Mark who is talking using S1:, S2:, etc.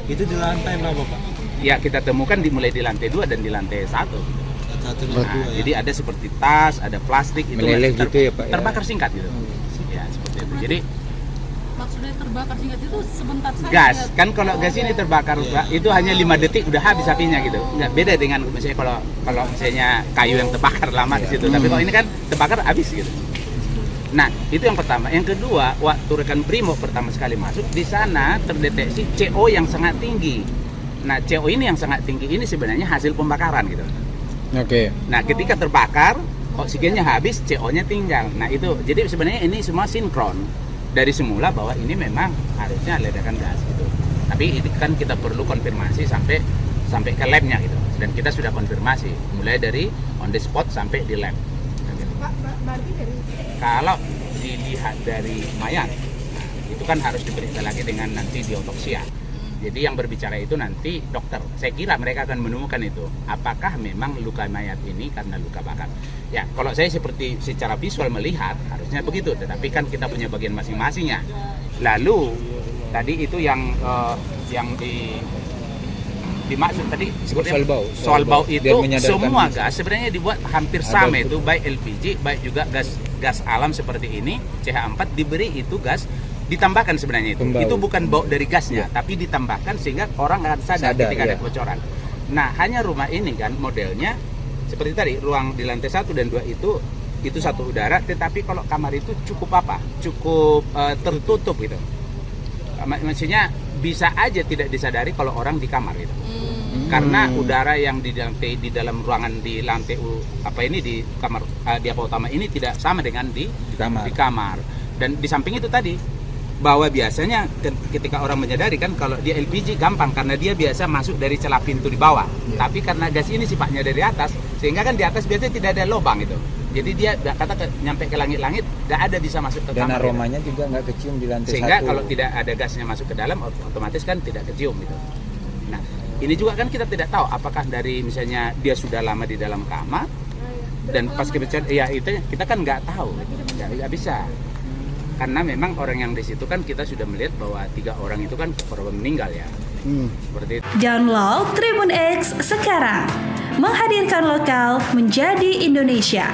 S1: Itu di lantai berapa, Pak?
S2: Ya kita temukan mulai di lantai 2 dan di lantai 1.
S1: Satu dan
S2: Nah,
S1: dua ya.
S2: jadi ada seperti tas, ada plastik itu
S3: Meleleh
S2: masih
S3: gitu ya, Pak, ya?
S2: terbakar singkat gitu. Ya seperti itu. Jadi
S4: Maksudnya terbakar singkat itu sebentar saja.
S2: gas kan kalau gas ini terbakar Pak, itu hanya 5 detik udah habis apinya gitu. Nggak beda dengan misalnya kalau misalnya kayu yang terbakar lama di situ. Tapi kalau ini kan terbakar habis gitu. Nah, itu yang pertama. Yang kedua, waktu rekan Brimob pertama sekali masuk, di sana terdeteksi CO yang sangat tinggi. Nah, CO ini yang sangat tinggi ini sebenarnya hasil pembakaran gitu.
S3: Oke.
S2: Nah, ketika terbakar, oksigennya habis, CO-nya tinggal. Nah, itu jadi sebenarnya ini semua sinkron dari semula bahwa ini memang harusnya ledakan gas gitu. Tapi itu kan kita perlu konfirmasi sampai ke lab-nya gitu. Dan kita sudah konfirmasi mulai dari on the spot sampai di lab.
S4: Pak, berarti dari
S2: Kalau dilihat dari mayat, nah, itu kan harus diperiksa lagi dengan nanti diotopsia. Jadi yang berbicara itu nanti dokter. Saya kira mereka akan menemukan itu. Apakah memang luka mayat ini karena luka bakar? Ya, kalau saya seperti secara visual melihat harusnya begitu. Tetapi kan kita punya bagian masing-masingnya. Lalu tadi itu yang dimaksud tadi soal bau itu semua gas sebenarnya dibuat hampir sama itu, baik LPG baik juga gas alam seperti ini CH4 diberi itu gas ditambahkan sebenarnya itu.
S3: Pembau.
S2: Itu bukan bau dari gasnya, tapi ditambahkan sehingga orang akan sadar ketika ada kebocoran. Nah, hanya rumah ini kan modelnya seperti tadi, ruang di lantai 1 dan 2 itu satu udara, tetapi kalau kamar itu cukup tertutup gitu. Maksudnya bisa aja tidak disadari kalau orang di kamar itu. Karena udara yang di dalam ruangan di lantai di kamar di apa utama ini tidak sama dengan di kamar. Dan di samping itu tadi bahwa biasanya ketika orang menyadari kan kalau dia LPG gampang karena dia biasa masuk dari celah pintu di bawah. Tapi karena gas ini sifatnya dari atas, sehingga kan di atas biasanya tidak ada lubang itu. Jadi dia nyampe ke langit-langit, tidak ada bisa masuk ke
S3: Dan
S2: kamar.
S3: aromanya juga nggak kecium di lantai 1.
S2: Sehingga kalau tidak ada gasnya masuk ke dalam, otomatis kan tidak kecium gitu. Nah, ini juga kan kita tidak tahu apakah dari misalnya dia sudah lama di dalam kamar dan pas kebakaran, ya itu kita kan nggak tahu, nggak bisa. Karena memang orang yang di situ kan kita sudah melihat bahwa 3 orang itu kan korban meninggal ya. Seperti itu.
S5: Download Tribun X sekarang, menghadirkan lokal menjadi Indonesia.